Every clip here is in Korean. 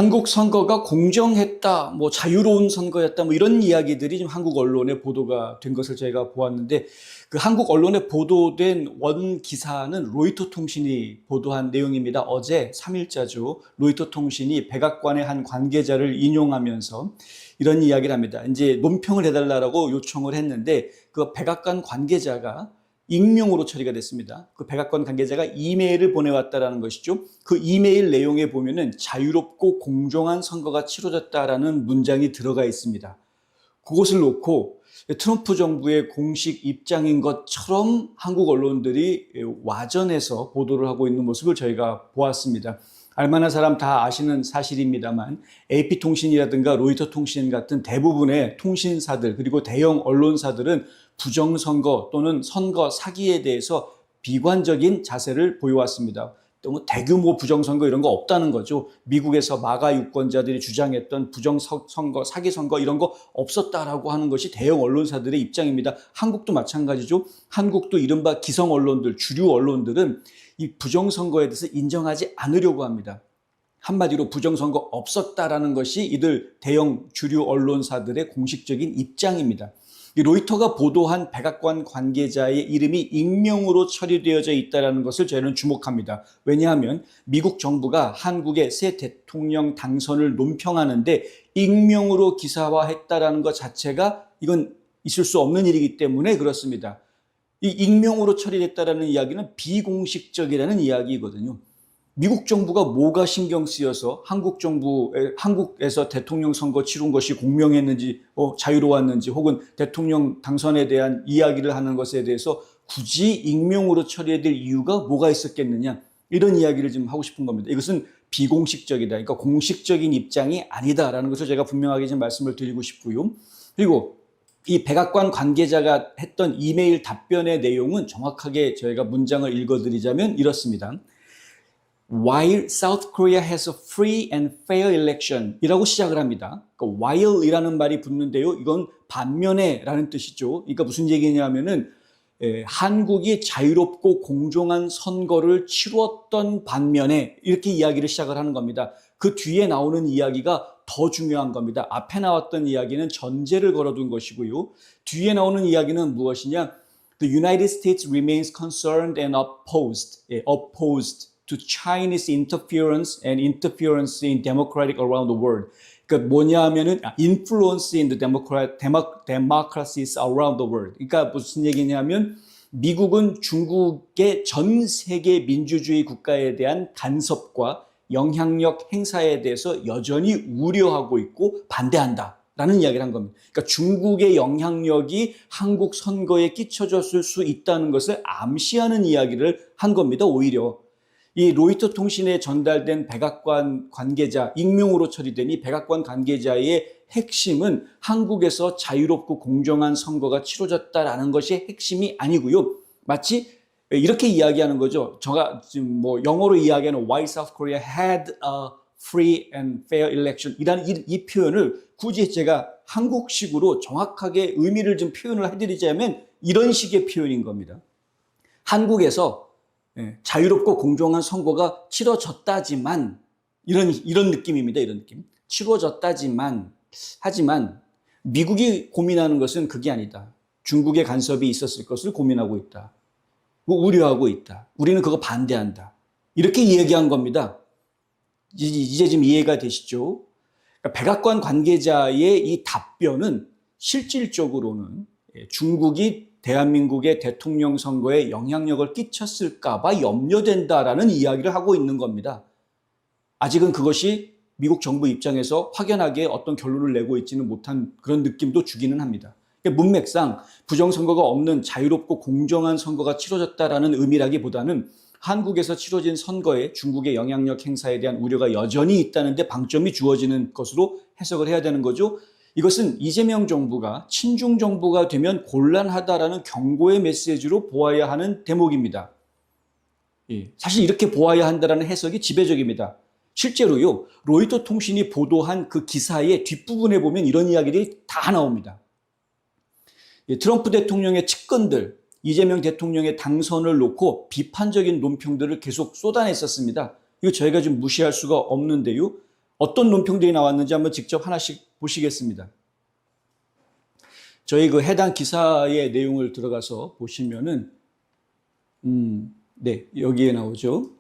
한국 선거가 공정했다, 뭐 자유로운 선거였다, 뭐 이런 이야기들이 지금 한국 언론에 보도가 된 것을 저희가 보았는데, 그 한국 언론에 보도된 원 기사는 로이터 통신이 보도한 내용입니다. 어제 3일자죠. 로이터 통신이 백악관의 한 관계자를 인용하면서 이런 이야기를 합니다. 이제 논평을 해달라고 요청을 했는데, 그 백악관 관계자가 익명으로 처리가 됐습니다. 그 백악관 관계자가 이메일을 보내왔다라는 것이죠. 그 이메일 내용에 보면은 자유롭고 공정한 선거가 치러졌다라는 문장이 들어가 있습니다. 그것을 놓고 트럼프 정부의 공식 입장인 것처럼 한국 언론들이 와전해서 보도를 하고 있는 모습을 저희가 보았습니다. 알만한 사람 다 아시는 사실입니다만 AP통신이라든가 로이터 통신 같은 대부분의 통신사들 그리고 대형 언론사들은 부정선거 또는 선거 사기에 대해서 비관적인 자세를 보여왔습니다. 또 뭐 대규모 부정선거 이런 거 없다는 거죠. 미국에서 마가 유권자들이 주장했던 부정선거, 사기선거 이런 거 없었다라고 하는 것이 대형 언론사들의 입장입니다. 한국도 마찬가지죠. 한국도 이른바 기성 언론들, 주류 언론들은 이 부정선거에 대해서 인정하지 않으려고 합니다. 한마디로 부정선거 없었다라는 것이 이들 대형 주류 언론사들의 공식적인 입장입니다. 이 로이터가 보도한 백악관 관계자의 이름이 익명으로 처리되어져 있다는 것을 저희는 주목합니다. 왜냐하면 미국 정부가 한국의 새 대통령 당선을 논평하는데 익명으로 기사화했다는 것 자체가 이건 있을 수 없는 일이기 때문에 그렇습니다. 이 익명으로 처리됐다는 이야기는 비공식적이라는 이야기거든요. 미국 정부가 뭐가 신경 쓰여서 한국에서 대통령 선거 치른 것이 공명했는지, 자유로웠는지, 혹은 대통령 당선에 대한 이야기를 하는 것에 대해서 굳이 익명으로 처리해야 될 이유가 뭐가 있었겠느냐. 이런 이야기를 지금 하고 싶은 겁니다. 이것은 비공식적이다. 그러니까 공식적인 입장이 아니다라는 것을 제가 분명하게 좀 말씀을 드리고 싶고요. 그리고 이 백악관 관계자가 했던 이메일 답변의 내용은 정확하게 저희가 문장을 읽어드리자면 이렇습니다. While South Korea has a free and fair election 이라고 시작을 합니다. 그러니까 while이라는 말이 붙는데요. 이건 반면에 라는 뜻이죠. 그러니까 무슨 얘기냐면은 한국이 자유롭고 공정한 선거를 치루었던 반면에 이렇게 이야기를 시작을 하는 겁니다. 그 뒤에 나오는 이야기가 더 중요한 겁니다. 앞에 나왔던 이야기는 전제를 걸어둔 것이고요. 뒤에 나오는 이야기는 무엇이냐? The United States remains concerned and opposed to Chinese interference in democratic around the world. 그러니까 뭐냐 하면은 influence in the democracies around the world. 그러니까 무슨 얘기냐면 미국은 중국의 전 세계 민주주의 국가에 대한 간섭과 영향력 행사에 대해서 여전히 우려하고 있고 반대한다라는 이야기를 한 겁니다. 그러니까 중국의 영향력이 한국 선거에 끼쳐졌을 수 있다는 것을 암시하는 이야기를 한 겁니다. 오히려. 이 로이터 통신에 전달된 백악관 관계자, 익명으로 처리된 이 백악관 관계자의 핵심은 한국에서 자유롭고 공정한 선거가 치러졌다라는 것이 핵심이 아니고요. 마치 이렇게 이야기하는 거죠. 제가 지금 뭐 영어로 이야기하는 Why South Korea had a free and fair election 이라는 이 표현을 굳이 제가 한국식으로 정확하게 의미를 좀 표현을 해드리자면 이런 식의 표현인 겁니다. 한국에서 자유롭고 공정한 선거가 치러졌다지만 이런 느낌입니다. 이런 느낌. 치러졌다지만 하지만 미국이 고민하는 것은 그게 아니다. 중국의 간섭이 있었을 것을 고민하고 있다. 우려하고 있다. 우리는 그거 반대한다. 이렇게 이야기한 겁니다. 이제 지금 이해가 되시죠? 그러니까 백악관 관계자의 이 답변은 실질적으로는 중국이 대한민국의 대통령 선거에 영향력을 끼쳤을까 봐 염려된다라는 이야기를 하고 있는 겁니다. 아직은 그것이 미국 정부 입장에서 확연하게 어떤 결론을 내고 있지는 못한 그런 느낌도 주기는 합니다. 문맥상 부정선거가 없는 자유롭고 공정한 선거가 치러졌다라는 의미라기보다는 한국에서 치러진 선거에 중국의 영향력 행사에 대한 우려가 여전히 있다는 데 방점이 주어지는 것으로 해석을 해야 되는 거죠. 이것은 이재명 정부가 친중 정부가 되면 곤란하다라는 경고의 메시지로 보아야 하는 대목입니다. 사실 이렇게 보아야 한다는 해석이 지배적입니다. 실제로요, 로이터 통신이 보도한 그 기사의 뒷부분에 보면 이런 이야기들이 다 나옵니다. 트럼프 대통령의 측근들, 이재명 대통령의 당선을 놓고 비판적인 논평들을 계속 쏟아냈었습니다. 이거 저희가 좀 무시할 수가 없는데요. 어떤 논평들이 나왔는지 한번 직접 하나씩 보시겠습니다. 저희 그 해당 기사의 내용을 들어가서 보시면은, 네, 여기에 나오죠.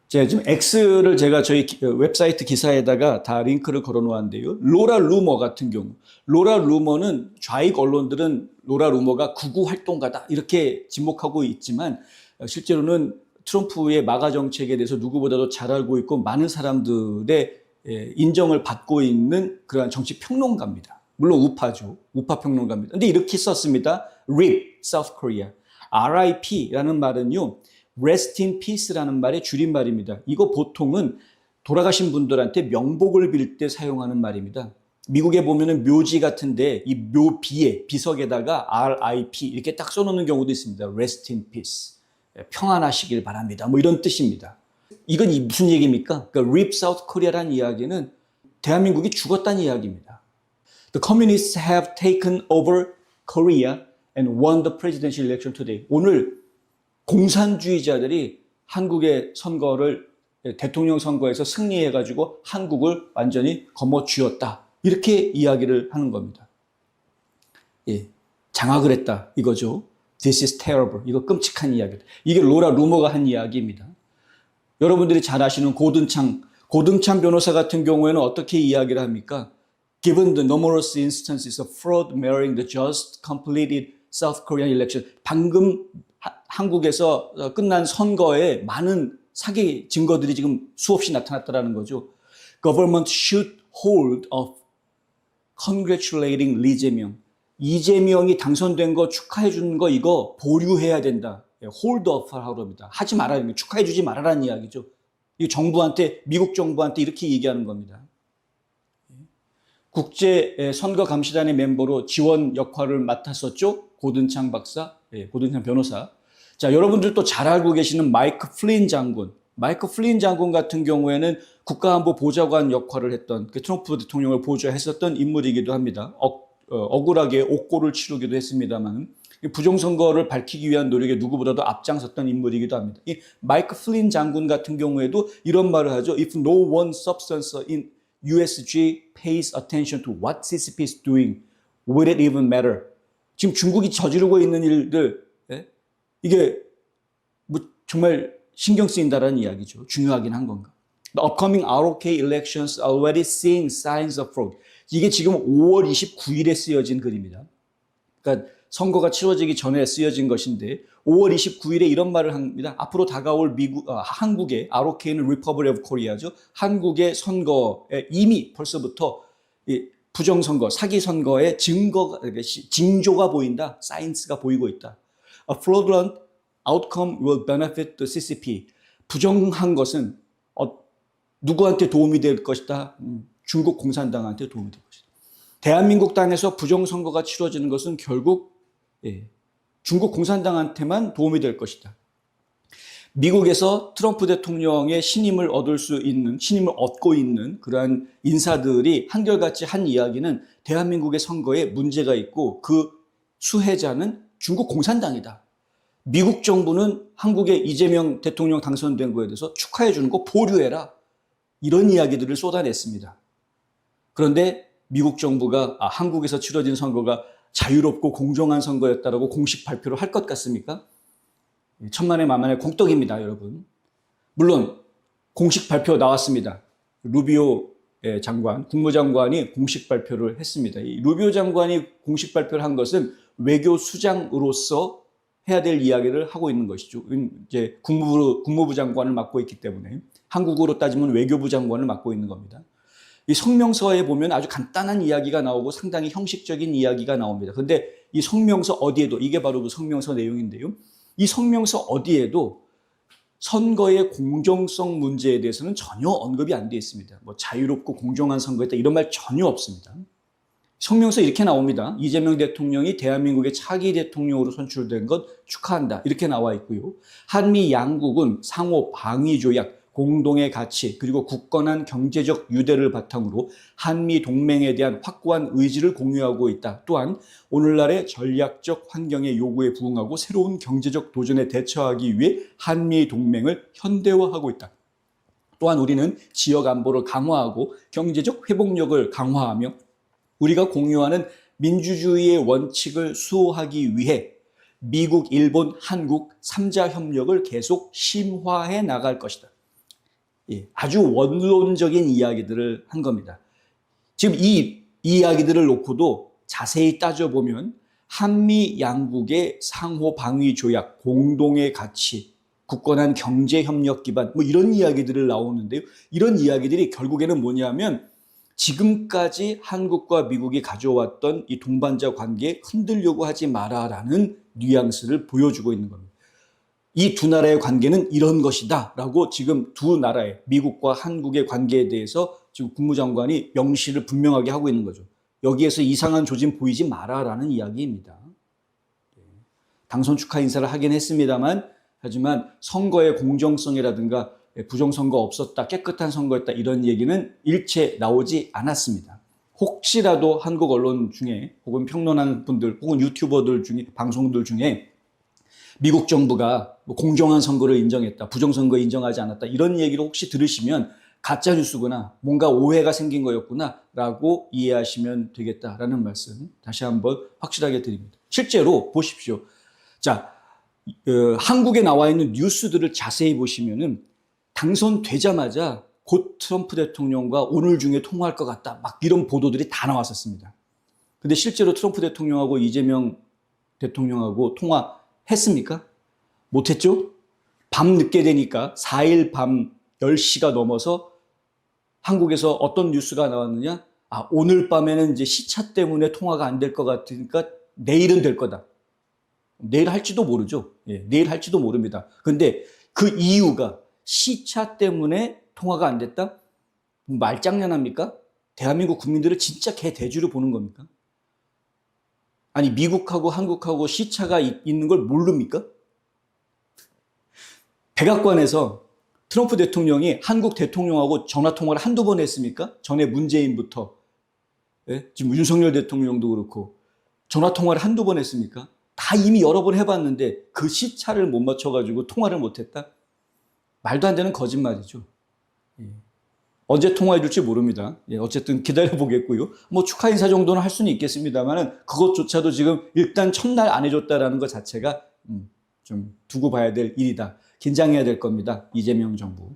제가 지금 X를 제가 저희 웹사이트 기사에다가 다 링크를 걸어 놓았는데요. 로라 루머 같은 경우. 로라 루머는 좌익 언론들은 로라 루머가 극우 활동가다 이렇게 지목하고 있지만 실제로는 트럼프의 마가 정책에 대해서 누구보다도 잘 알고 있고 많은 사람들의 인정을 받고 있는 그러한 정치 평론가입니다. 물론 우파죠. 우파 평론가입니다. 근데 이렇게 썼습니다. RIP, South Korea. RIP라는 말은요. Rest in Peace라는 말의 줄임말입니다. 이거 보통은 돌아가신 분들한테 명복을 빌 때 사용하는 말입니다. 미국에 보면은 묘지 같은데 이 묘비에 비석에다가 RIP 이렇게 딱 써놓는 경우도 있습니다. Rest in Peace. 평안하시길 바랍니다. 뭐 이런 뜻입니다. 이건 무슨 얘기입니까? 그러니까 RIP South Korea라는 이야기는 대한민국이 죽었다는 이야기입니다. The communists have taken over Korea and won the presidential election today. 오늘 공산주의자들이 한국의 선거를 대통령 선거에서 승리해가지고 한국을 완전히 거머쥐었다. 이렇게 이야기를 하는 겁니다. 예, 장악을 했다 이거죠. This is terrible. 이거 끔찍한 이야기다. 이게 로라 루머가 한 이야기입니다. 여러분들이 잘 아시는 고든창 변호사 같은 경우에는 어떻게 이야기를 합니까? Given the numerous instances of fraud marring the just completed South Korean election. 방금 한국에서 끝난 선거에 많은 사기 증거들이 지금 수없이 나타났다는 거죠. Government should hold off congratulating 이재명. 이재명이 당선된 거 축하해 주는 거 이거 보류해야 된다. hold off 하라고 합니다. 하지 말아야 됩니다. 축하해 주지 말아라는 이야기죠. 이 정부한테, 미국 정부한테 이렇게 얘기하는 겁니다. 국제 선거감시단의 멤버로 지원 역할을 맡았었죠. 고든창 박사, 고든창 변호사. 자, 여러분들도 잘 알고 계시는 마이크 플린 장군. 마이크 플린 장군 같은 경우에는 국가안보 보좌관 역할을 했던 트럼프 대통령을 보좌했었던 인물이기도 합니다. 억울하게 옥고를 치르기도 했습니다만 부정선거를 밝히기 위한 노력에 누구보다도 앞장섰던 인물이기도 합니다. 이 마이크 플린 장군 같은 경우에도 이런 말을 하죠. If no one substance in USG pays attention to what CCP is doing, will it even matter? 지금 중국이 저지르고 있는 일들, 이게 뭐 정말 신경 쓰인다라는 이야기죠. 중요하긴 한 건가. The upcoming ROK elections are already seeing signs of fraud. 이게 지금 5월 29일에 쓰여진 글입니다. 그러니까 선거가 치러지기 전에 쓰여진 것인데 5월 29일에 이런 말을 합니다. 앞으로 다가올 한국의 ROK는 Republic of Korea죠. 한국의 선거에 이미 벌써부터 부정선거, 사기선거의 징조가 보인다. 사인스가 보이고 있다. A fraudulent outcome will benefit the CCP. 부정한 것은 누구한테 도움이 될 것이다? 중국 공산당한테 도움이 될 것이다. 대한민국 땅에서 부정선거가 치러지는 것은 결국 중국 공산당한테만 도움이 될 것이다. 미국에서 트럼프 대통령의 신임을 얻고 있는 그러한 인사들이 한결같이 한 이야기는 대한민국의 선거에 문제가 있고 그 수혜자는 중국 공산당이다. 미국 정부는 한국의 이재명 대통령 당선된 거에 대해서 축하해 주는 거 보류해라. 이런 이야기들을 쏟아냈습니다. 그런데 미국 정부가 한국에서 치러진 선거가 자유롭고 공정한 선거였다라고 공식 발표를 할 것 같습니까? 천만의 만만의 공떡입니다, 여러분. 물론 공식 발표 나왔습니다. 루비오 장관, 국무장관이 공식 발표를 했습니다. 이 루비오 장관이 공식 발표를 한 것은 외교 수장으로서 해야 될 이야기를 하고 있는 것이죠. 이제 국무부 장관을 맡고 있기 때문에 한국으로 따지면 외교부 장관을 맡고 있는 겁니다. 이 성명서에 보면 아주 간단한 이야기가 나오고 상당히 형식적인 이야기가 나옵니다. 그런데 이 성명서 어디에도 이게 바로 그 성명서 내용인데요. 이 성명서 어디에도 선거의 공정성 문제에 대해서는 전혀 언급이 안 되어 있습니다. 뭐 자유롭고 공정한 선거였다 이런 말 전혀 없습니다. 성명서 이렇게 나옵니다. 이재명 대통령이 대한민국의 차기 대통령으로 선출된 것 축하한다. 이렇게 나와 있고요. 한미 양국은 상호 방위 조약, 공동의 가치, 그리고 굳건한 경제적 유대를 바탕으로 한미 동맹에 대한 확고한 의지를 공유하고 있다. 또한 오늘날의 전략적 환경의 요구에 부응하고 새로운 경제적 도전에 대처하기 위해 한미 동맹을 현대화하고 있다. 또한 우리는 지역 안보를 강화하고 경제적 회복력을 강화하며 우리가 공유하는 민주주의의 원칙을 수호하기 위해 미국, 일본, 한국 3자 협력을 계속 심화해 나갈 것이다. 아주 원론적인 이야기들을 한 겁니다. 지금 이 이야기들을 놓고도 자세히 따져보면 한미 양국의 상호 방위 조약, 공동의 가치, 굳건한 경제 협력 기반 뭐 이런 이야기들을 나오는데요. 이런 이야기들이 결국에는 뭐냐면 지금까지 한국과 미국이 가져왔던 이 동반자 관계에 흔들려고 하지 마라라는 뉘앙스를 보여주고 있는 겁니다. 이 두 나라의 관계는 이런 것이다 라고 지금 두 나라의 미국과 한국의 관계에 대해서 지금 국무장관이 명시를 분명하게 하고 있는 거죠. 여기에서 이상한 조짐 보이지 마라라는 이야기입니다. 당선 축하 인사를 하긴 했습니다만 하지만 선거의 공정성이라든가 부정선거 없었다, 깨끗한 선거였다 이런 얘기는 일체 나오지 않았습니다. 혹시라도 한국 언론 중에 혹은 평론하는 분들 혹은 유튜버들 중에 방송들 중에 미국 정부가 공정한 선거를 인정했다, 부정선거 인정하지 않았다 이런 얘기를 혹시 들으시면 가짜뉴스구나, 뭔가 오해가 생긴 거였구나 라고 이해하시면 되겠다라는 말씀 다시 한번 확실하게 드립니다. 실제로 보십시오. 자, 한국에 나와 있는 뉴스들을 자세히 보시면은 당선되자마자 곧 트럼프 대통령과 오늘 중에 통화할 것 같다 막 이런 보도들이 다 나왔었습니다. 근데 실제로 트럼프 대통령하고 이재명 대통령하고 통화했습니까? 못했죠? 밤 늦게 되니까 4일 밤 10시가 넘어서 한국에서 어떤 뉴스가 나왔느냐? 오늘 밤에는 이제 시차 때문에 통화가 안 될 것 같으니까 내일은 될 거다. 내일 할지도 모르죠. 내일 할지도 모릅니다. 근데 그 이유가 시차 때문에 통화가 안 됐다? 말장난합니까? 대한민국 국민들을 진짜 개돼지로 보는 겁니까? 아니, 미국하고 한국하고 시차가 있는 걸 모릅니까? 백악관에서 트럼프 대통령이 한국 대통령하고 전화통화를 한두 번 했습니까? 전에 문재인부터. 지금 윤석열 대통령도 그렇고 전화통화를 한두 번 했습니까? 다 이미 여러 번 해봤는데 그 시차를 못 맞춰가지고 통화를 못했다? 말도 안 되는 거짓말이죠. 언제 통화해 줄지 모릅니다. 어쨌든 기다려보겠고요. 뭐 축하 인사 정도는 할 수는 있겠습니다만 그것조차도 지금 일단 첫날 안 해줬다라는 것 자체가 좀 두고 봐야 될 일이다. 긴장해야 될 겁니다. 이재명 정부.